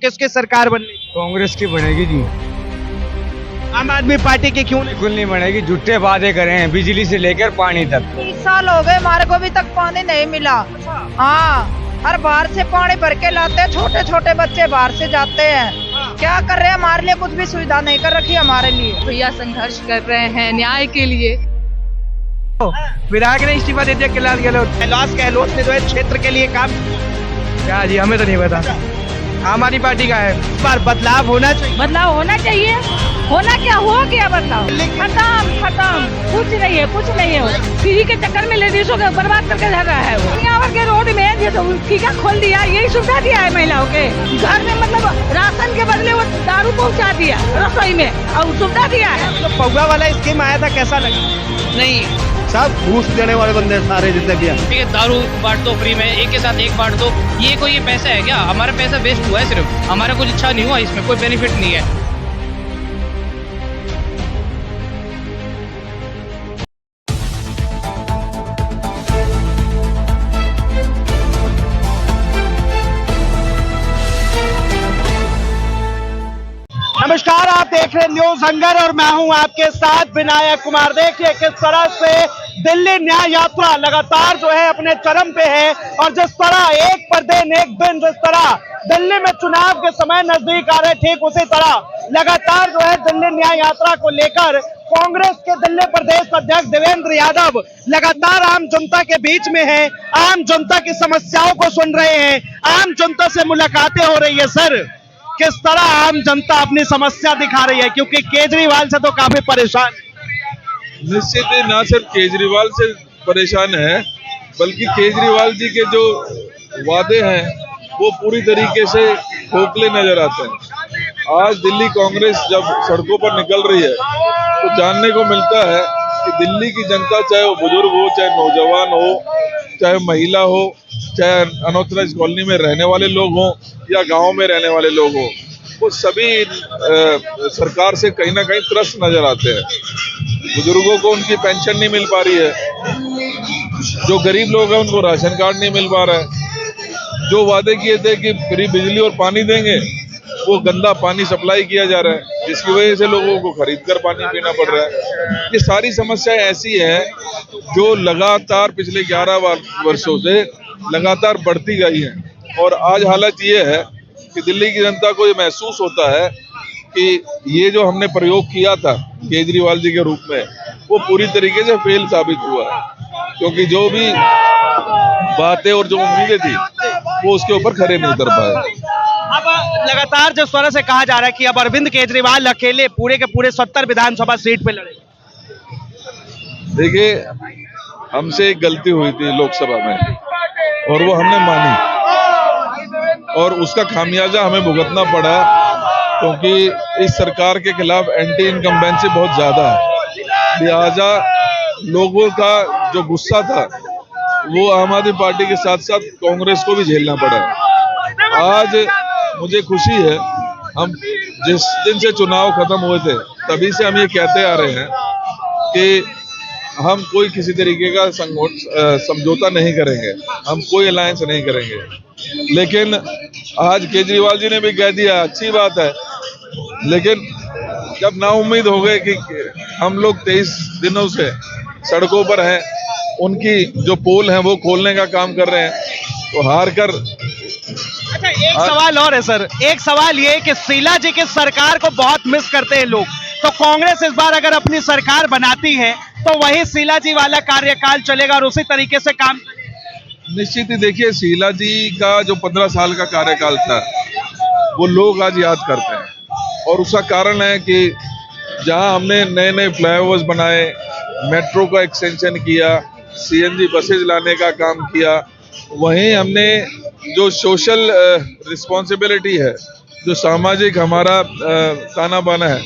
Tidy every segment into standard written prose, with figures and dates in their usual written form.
किसकी सरकार बननी? कांग्रेस की बनेगी जी। आम आदमी पार्टी की क्यों नहीं? बिल्कुल नहीं बनेगी, झूठे वादे करे हैं बिजली से लेकर पानी तक। 30 साल हो गए हमारे को अभी तक पानी नहीं मिला। हाँ, हर बाहर से पानी भर के लाते हैं, छोटे छोटे बच्चे बाहर से जाते हैं। क्या कर रहे हैं? हमारे लिए कुछ भी सुविधा नहीं कर रखी हमारे लिए। भैया संघर्ष कर रहे हैं न्याय के लिए। विधायक ने इस्तीफा दे दिया कैलाश गहलोत ने जो है क्षेत्र के लिए काम क्या जी, हमें तो नहीं पता। आम आदमी पार्टी का है, इस बार बदलाव होना चाहिए। बदलाव होना चाहिए। होना क्या हो गया बदलाव? खत्म कुछ नहीं है, कुछ नहीं है। किसी के चक्कर में लेडीजों को बर्बाद करके जा रहा है वो। यहाँ के रोड में ये तो ठीका खोल दिया, यही सुविधा दिया है महिलाओं के घर में, मतलब राशन के बदले वो दारू पहुँचा दिया रसोई में और सुविधा दिया है। तो पौवा वाला स्कीम आया था, कैसा लगा? नहीं, सब घूस देने वाले बंदे सारे जितने भी हैं। ठीक है, दारू बांट दो फ्री में, एक के साथ एक बांट दो। ये कोई ये पैसा है क्या? हमारा पैसा वेस्ट हुआ है, सिर्फ हमारा कुछ अच्छा नहीं हुआ, इसमें कोई बेनिफिट नहीं है। नमस्कार, आप देख रहे हैं न्यूज हंगर और मैं हूं आपके साथ विनायक कुमार। देखिए किस तरह से दिल्ली न्याय यात्रा लगातार जो है अपने चरम पे है और जिस तरह एक पर दिन जिस तरह दिल्ली में चुनाव के समय नजदीक आ रहे, ठीक उसी तरह लगातार जो है दिल्ली न्याय यात्रा को लेकर कांग्रेस के दिल्ली प्रदेश अध्यक्ष देवेंद्र यादव लगातार आम जनता के बीच में है, आम जनता की समस्याओं को सुन रहे हैं, आम जनता से मुलाकातें हो रही है। सर, किस तरह आम जनता अपनी समस्या दिखा रही है, क्योंकि केजरीवाल से तो काफी परेशान। निश्चित ही ना सिर्फ केजरीवाल से परेशान है, बल्कि केजरीवाल जी के जो वादे हैं वो पूरी तरीके से खोखले नजर आते हैं। आज दिल्ली कांग्रेस जब सड़कों पर निकल रही है तो जानने को मिलता है कि दिल्ली की जनता, चाहे वो बुजुर्ग हो, चाहे नौजवान हो, चाहे महिला हो, चाहे अनऑथराइज्ड कॉलोनी में रहने वाले लोग हों या गांव में रहने वाले लोग हों, वो सभी सरकार से कहीं ना कहीं त्रस्त नजर आते हैं। बुजुर्गों को उनकी पेंशन नहीं मिल पा रही है, जो गरीब लोग हैं उनको राशन कार्ड नहीं मिल पा रहा है, जो वादे किए थे कि फ्री बिजली और पानी देंगे वो गंदा पानी सप्लाई किया जा रहा है, जिसकी वजह से लोगों को खरीद कर पानी पीना पड़ रहा है। ये सारी समस्याएं ऐसी हैं जो लगातार पिछले 11 वर्षों से लगातार बढ़ती गई हैं और आज हालत ये है कि दिल्ली की जनता को ये महसूस होता है कि ये जो हमने प्रयोग किया था केजरीवाल जी के रूप में वो पूरी तरीके से फेल साबित हुआ है, क्योंकि जो भी बातें और जो उम्मीदें थी वो उसके ऊपर खरे नहीं उतर पाए। अब लगातार जिस तरह से कहा जा रहा है कि अब अरविंद केजरीवाल अकेले पूरे के पूरे 70 विधानसभा सीट पे लड़े। देखिए, हमसे एक गलती हुई थी लोकसभा में और वो हमने मानी और उसका खामियाजा हमें भुगतना पड़ा, क्योंकि इस सरकार के खिलाफ एंटी इनकम्बेंसी बहुत ज्यादा है। लिहाजा लोगों का जो गुस्सा था वो आम आदमी पार्टी के साथ साथ कांग्रेस को भी झेलना पड़ा। आज मुझे खुशी है, हम जिस दिन से चुनाव खत्म हुए थे तभी से हम ये कहते आ रहे हैं कि हम कोई किसी तरीके का समझौता नहीं करेंगे, हम कोई अलायंस नहीं करेंगे। लेकिन आज केजरीवाल जी ने भी कह दिया, अच्छी बात है, लेकिन जब नाउम्मीद हो गए कि हम लोग 23 दिनों से सड़कों पर हैं, उनकी जो पोल हैं वो खोलने का काम कर रहे हैं, तो हार कर। अच्छा, एक सवाल और है सर, एक सवाल ये कि शीला जी की सरकार को बहुत मिस करते हैं लोग, तो कांग्रेस इस बार अगर अपनी सरकार बनाती है तो वही शीला जी वाला कार्यकाल चलेगा और उसी तरीके से काम? निश्चित ही देखिए, शीला जी का जो 15 साल का कार्यकाल था वो लोग आज याद करते हैं और उसका कारण है कि जहां हमने नए नए फ्लाईओवर्स बनाए, मेट्रो का एक्सटेंशन किया, सीएनजी बसेज लाने का काम किया, वहीं हमने जो सोशल रिस्पॉन्सिबिलिटी है, जो सामाजिक हमारा ताना बाना है,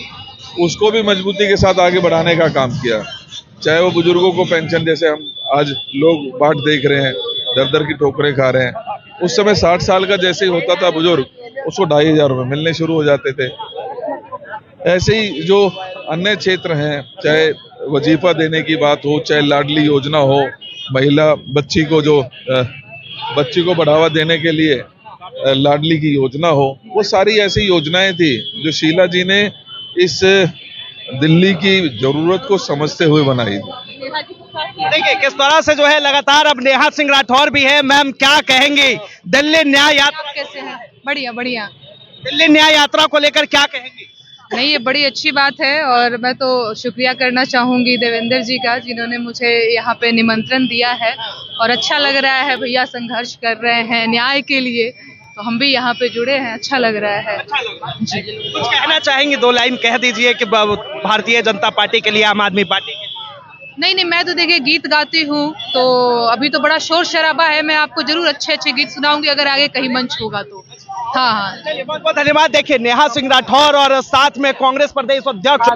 उसको भी मजबूती के साथ आगे बढ़ाने का काम किया। चाहे वो बुजुर्गों को पेंशन, जैसे हम आज लोग बाट देख रहे हैं, दर दर की ठोकरें खा रहे हैं, उस समय 60 साल का जैसे ही होता था बुजुर्ग, उसको 2500 रुपये मिलने शुरू हो जाते थे। ऐसे ही जो अन्य क्षेत्र हैं, चाहे वजीफा देने की बात हो, चाहे लाडली योजना हो, महिला बच्ची को बढ़ावा देने के लिए लाडली की योजना हो, वो सारी ऐसी योजनाएं थी जो शीला जी ने इस दिल्ली की जरूरत को समझते हुए बनाई थी। देखिए किस तरह से जो है लगातार अब नेहा सिंह राठौर भी है। मैम क्या कहेंगी दिल्ली न्याय यात्रा? कैसे हैं? बढ़िया बढ़िया। दिल्ली न्याय यात्रा को लेकर क्या कहेंगी? नहीं, ये बड़ी अच्छी बात है और मैं तो शुक्रिया करना चाहूंगी देवेंद्र जी का, जिन्होंने मुझे यहाँ पे निमंत्रण दिया है। और अच्छा लग रहा है, भैया संघर्ष कर रहे हैं न्याय के लिए, तो हम भी यहाँ पे जुड़े हैं, अच्छा लग रहा है। कुछ कहना चाहेंगे? 2 लाइन कह दीजिए कि भारतीय जनता पार्टी के लिए, आम आदमी पार्टी के लिए। नहीं, मैं तो देखिए गीत गाती हूँ, तो अभी तो बड़ा शोर शराबा है। मैं आपको जरूर अच्छे अच्छे गीत सुनाऊंगी अगर आगे कहीं मंच होगा तो। हाँ। चलिए बहुत बहुत धन्यवाद। देखिए नेहा सिंह राठौर और साथ में कांग्रेस प्रदेश अध्यक्ष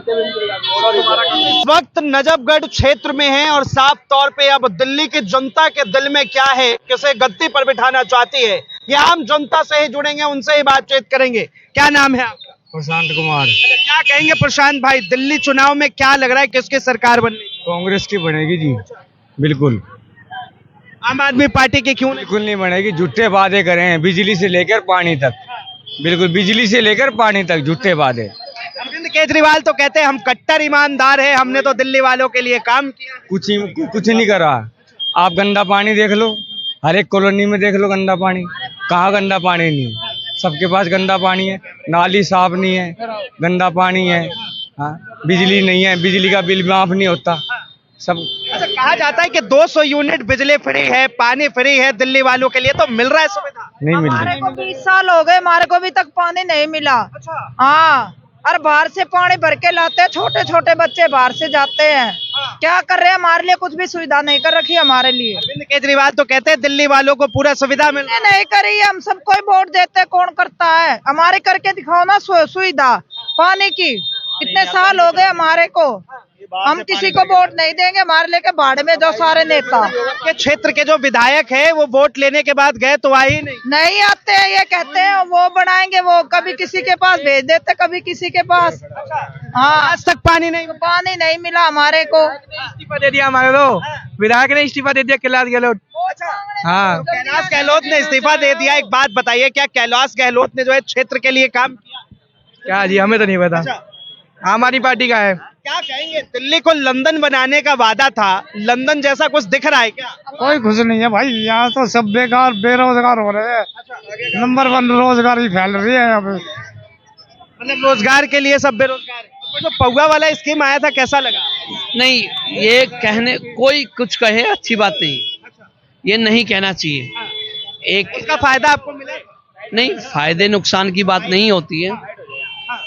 इस वक्त नजफगढ़ क्षेत्र में हैं और साफ तौर पे अब दिल्ली की जनता के दिल में क्या है, किसे गद्दी पर बिठाना चाहती है, ये आम जनता से ही जुड़ेंगे, उनसे ही बातचीत करेंगे। क्या नाम है आपका? प्रशांत कुमार। क्या कहेंगे प्रशांत भाई, दिल्ली चुनाव में क्या लग रहा है, किसकी सरकार बननी? कांग्रेस की बनेगी जी, बिल्कुल। आम आदमी पार्टी की क्यों नहीं? बिल्कुल नहीं बनेगी, झूठे वादे करे हैं बिजली से लेकर पानी तक, बिल्कुल बिजली से लेकर पानी तक झूठे वादे। अरविंद केजरीवाल तो कहते हैं हम कट्टर ईमानदार है, हमने तो दिल्ली वालों के लिए काम किया। कुछ नहीं करा। आप गंदा पानी देख लो, हर एक कॉलोनी में देख लो गंदा पानी। कहाँ गंदा पानी नहीं है? सबके पास गंदा पानी है, नाली साफ नहीं है, गंदा पानी है। हाँ, बिजली नहीं है, बिजली का बिल माफ नहीं होता सब। अच्छा, कहा जाता है कि 200 यूनिट बिजली फ्री है, पानी फ्री है दिल्ली वालों के लिए, तो मिल रहा है सुविधा? नहीं मिल हमारे रही। को 20 साल हो गए, हमारे को अभी तक पानी नहीं मिला। हाँ, और बाहर से पानी भर के लाते हैं, छोटे छोटे बच्चे बाहर से जाते हैं। क्या कर रहे हैं? हमारे लिए कुछ भी सुविधा नहीं कर रखी हमारे लिए। अरविंद केजरीवाल तो कहते हैं दिल्ली वालों को पूरा सुविधा मिल रहा है। नहीं करी है, हम सबको ही वोट देते हैं, कौन करता है? हमारे करके दिखाओ ना सुविधा पानी की। इतने साल हो गए हमारे को, हम किसी को वोट नहीं देंगे, हमारे लेके भाड़ में जो सारे नेता। के क्षेत्र के जो विधायक है वो वोट लेने के बाद गए तो आए ही नहीं आते हैं, ये कहते हैं वो बनाएंगे, वो कभी किसी के पास भेज देते, कभी किसी के पास। हाँ, आज तक पानी नहीं मिला हमारे को। इस्तीफा दे दिया हमारे तो, विधायक ने इस्तीफा दे दिया कैलाश गहलोत। हाँ, कैलाश गहलोत ने इस्तीफा दे दिया। एक बात बताइए, क्या कैलाश गहलोत ने जो है क्षेत्र के लिए काम किया? क्या जी, हमें तो नहीं पता। आम आदमी पार्टी का है। क्या कहेंगे, दिल्ली को लंदन बनाने का वादा था, लंदन जैसा कुछ दिख रहा है क्या? कोई खुश नहीं है भाई, यहाँ तो सब बेकार बेरोजगार हो रहे हैं। नंबर 1 रोजगारी फैल रही है यहाँ पे। मतलब रोजगार के लिए सब बेरोजगार है। जो पौवा वाला स्कीम आया था कैसा लगा? नहीं, ये कहने कोई कुछ कहे अच्छी बात नहीं, ये नहीं कहना चाहिए। एक इसका फायदा आपको मिला? नहीं, फायदे नुकसान की बात नहीं होती है,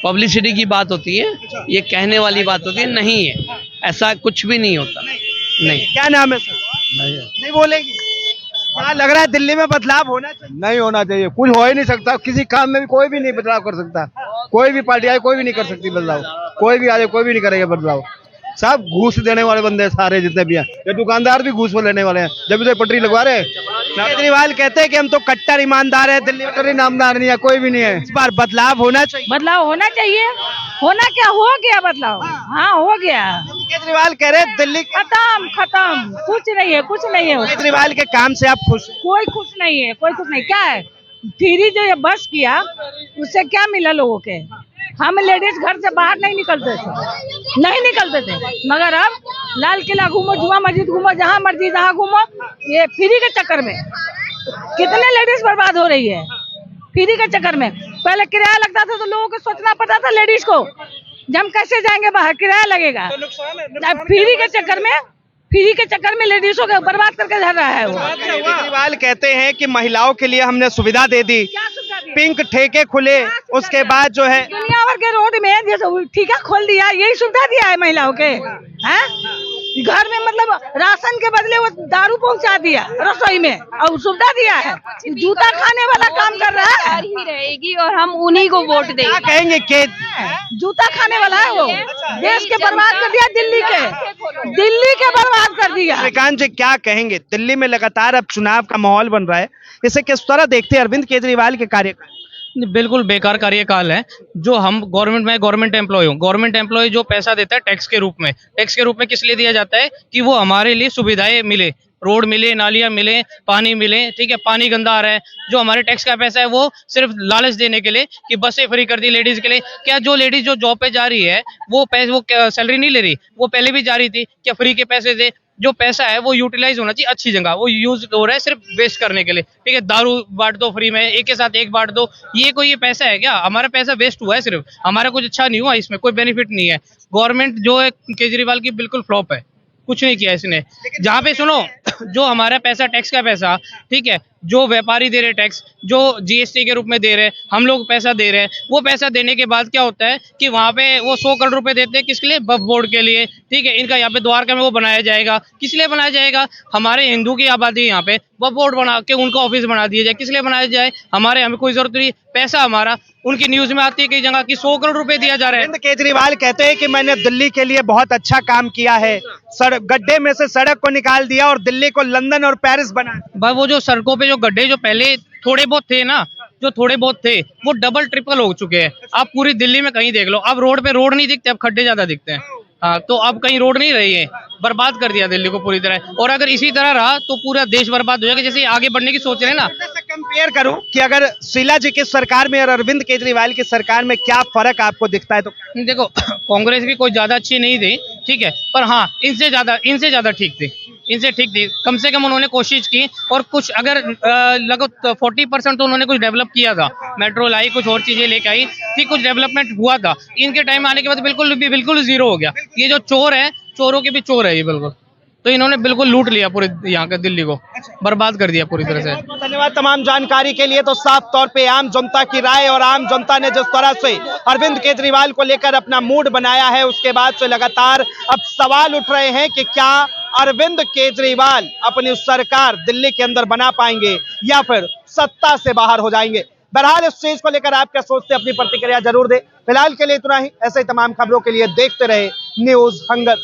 पब्लिसिटी की बात होती है, ये कहने वाली बात होती है। नहीं है, ऐसा कुछ भी नहीं होता। नहीं। क्या नाम है सर? नहीं बोलेंगे? क्या लग रहा है दिल्ली में बदलाव होना चाहिए? नहीं होना चाहिए, कुछ हो ही नहीं सकता। किसी काम में भी कोई भी नहीं बदलाव कर सकता। कोई भी पार्टी आए कोई भी नहीं कर सकती बदलाव, कोई भी आए कोई भी नहीं करेगा बदलाव। सब घूस देने वाले बंदे हैं सारे जितने भी हैं। ये दुकानदार भी घूस लेने वाले हैं, जब तो पटरी लगवा रहे हैं। केजरीवाल कहते हैं कि हम तो कट्टर ईमानदार है, दिल्ली में पटरी नामदार नहीं है, कोई भी नहीं है। इस बार बदलाव होना चाहिए। बदलाव होना चाहिए। होना क्या, हो गया बदलाव। हाँ, हो गया। केजरीवाल कह रहे हैं दिल्ली खत्म, कुछ नहीं है, कुछ नहीं है। केजरीवाल के काम से आप खुश हैं? कोई खुश नहीं है, कोई खुश नहीं। क्या है, फ्री जो ये बस किया उससे क्या मिला लोगों के? हम लेडीज घर से बाहर नहीं निकलते थे, मगर अब लाल किला घूमो, जुमा मस्जिद घूमो, जहाँ मर्जी जहाँ घूमो, ये फ्री के चक्कर में कितने लेडीज बर्बाद हो रही है। फ्री के चक्कर में पहले किराया लगता था तो लोगों को सोचना पड़ता था लेडीज को, जब हम कैसे जाएंगे बाहर, किराया लगेगा। फ्री के चक्कर में लेडीजों को बर्बाद करके जा रहा है वो। केजरीवाल कहते हैं कि महिलाओं के लिए हमने सुविधा दे दी, पिंक ठेके खुले, उसके बाद जो है दुनिया भर के रोड में जैसे ठेका खोल दिया, यही सुविधा दिया है महिलाओं के। हैं, घर में मतलब राशन के बदले वो दारू पहुंचा दिया रसोई में, और सुविधा दिया है। जूता खाने वाला काम कर रहा है, ही रहेगी और हम उन्हीं को वोट देंगे। क्या कहेंगे कि जूता खाने वाला है वो। देश के बर्बाद कर दिया, दिल्ली के बर्बाद कर दिया। श्रीकांत जी क्या कहेंगे, दिल्ली में लगातार अब चुनाव का माहौल बन रहा है, इसे किस तरह देखते हैं अरविंद केजरीवाल के कार्यकाल? बिल्कुल बेकार कार्यकाल है। जो हम गवर्नमेंट एम्प्लॉय हूँ, गवर्नमेंट एम्प्लॉय जो पैसा देता है टैक्स के रूप में किस लिए दिया जाता है कि वो हमारे लिए सुविधाएं मिले, रोड मिले, नालियां मिले, पानी मिले, ठीक है, पानी गंदा आ रहा है। जो हमारे टैक्स का पैसा है वो सिर्फ लालच देने के लिए कि बसें फ्री कर दी लेडीज के लिए। क्या जो लेडीज जो जॉब पे जा रही है वो सैलरी नहीं ले रही, वो पहले भी जा रही थी, क्या फ्री के पैसे दे? जो पैसा है वो यूटिलाइज होना चाहिए अच्छी जगह, वो यूज हो रहा है सिर्फ वेस्ट करने के लिए, ठीक है। दारू बांट दो फ्री में, एक के साथ एक बांट दो, ये कोई ये पैसा है क्या? हमारा पैसा वेस्ट हुआ है, सिर्फ हमारा कुछ अच्छा नहीं हुआ, इसमें कोई बेनिफिट नहीं है। गवर्नमेंट जो है केजरीवाल की बिल्कुल फ्लॉप है, कुछ नहीं किया इसने। जहाँ पे सुनो, जो हमारा पैसा टैक्स का पैसा, ठीक है, जो व्यापारी दे रहे टैक्स, जो जीएसटी के रूप में दे रहे, हम लोग पैसा दे रहे हैं, वो पैसा देने के बाद क्या होता है कि वहां पे वो 100 करोड़ रुपए देते हैं, किसके लिए? वक्फ बोर्ड के लिए, ठीक है। इनका यहाँ पे द्वारका में वो बनाया जाएगा, किस लिए बनाया जाएगा? हमारे हिंदू की आबादी है यहाँ पे, वक्फ बोर्ड बना के उनका ऑफिस बना दिया जाए, किस लिए बनाया जाए? हमारे हमें कोई जरूरत नहीं, पैसा हमारा, उनकी न्यूज में आती है कई जगह कि 100 करोड़ रुपए दिया जा रहा है। अरविंद केजरीवाल कहते हैं कि मैंने दिल्ली के लिए बहुत अच्छा काम किया है, सड़क गड्ढे में से सड़क को निकाल दिया और दिल्ली को लंदन और पेरिस बना। भाई वो जो सड़कों पे जो गड्ढे जो पहले थोड़े बहुत थे ना, जो थोड़े बहुत थे वो डबल ट्रिपल हो चुके हैं। आप पूरी दिल्ली में कहीं देख लो, अब रोड पे रोड नहीं दिखते, अब खड्डे ज्यादा दिखते हैं। हाँ, तो अब कहीं रोड नहीं रही है, बर्बाद कर दिया दिल्ली को पूरी तरह। और अगर इसी तरह रहा तो पूरा देश बर्बाद हो जाएगा, जैसे आगे बढ़ने की सोच रहे हैं ना। कंपेयर करूं कि अगर शीला जी की सरकार में और अरविंद केजरीवाल की सरकार में क्या फर्क आपको दिखता है? तो देखो, कांग्रेस भी कोई ज्यादा अच्छी नहीं थी, ठीक है, पर हाँ इनसे ज्यादा ठीक थी, इनसे ठीक थी। कम से कम उन्होंने कोशिश की, और कुछ अगर लगभग 40% तो उन्होंने कुछ डेवलप किया था। मेट्रो लाई, कुछ और चीजें लेके आई थी, कुछ डेवलपमेंट हुआ था। इनके टाइम आने के बाद बिल्कुल जीरो हो गया। ये जो चोर है, चोरों के भी चोर है ये बिल्कुल। तो इन्होंने बिल्कुल लूट लिया पूरे यहाँ के दिल्ली को, बर्बाद कर दिया पूरी तरह से। धन्यवाद तमाम जानकारी के लिए। तो साफ तौर पे आम जनता की राय और आम जनता ने जिस तरह से अरविंद केजरीवाल को लेकर अपना मूड बनाया है, उसके बाद से लगातार अब सवाल उठ रहे हैं कि क्या अरविंद केजरीवाल अपनी सरकार दिल्ली के अंदर बना पाएंगे या फिर सत्ता से बाहर हो जाएंगे। बहरहाल इस चीज को लेकर आप क्या सोचते हैं, अपनी प्रतिक्रिया जरूर दें। फिलहाल के लिए इतना ही। ऐसे ही तमाम खबरों के लिए देखते रहे न्यूज़ हंगर।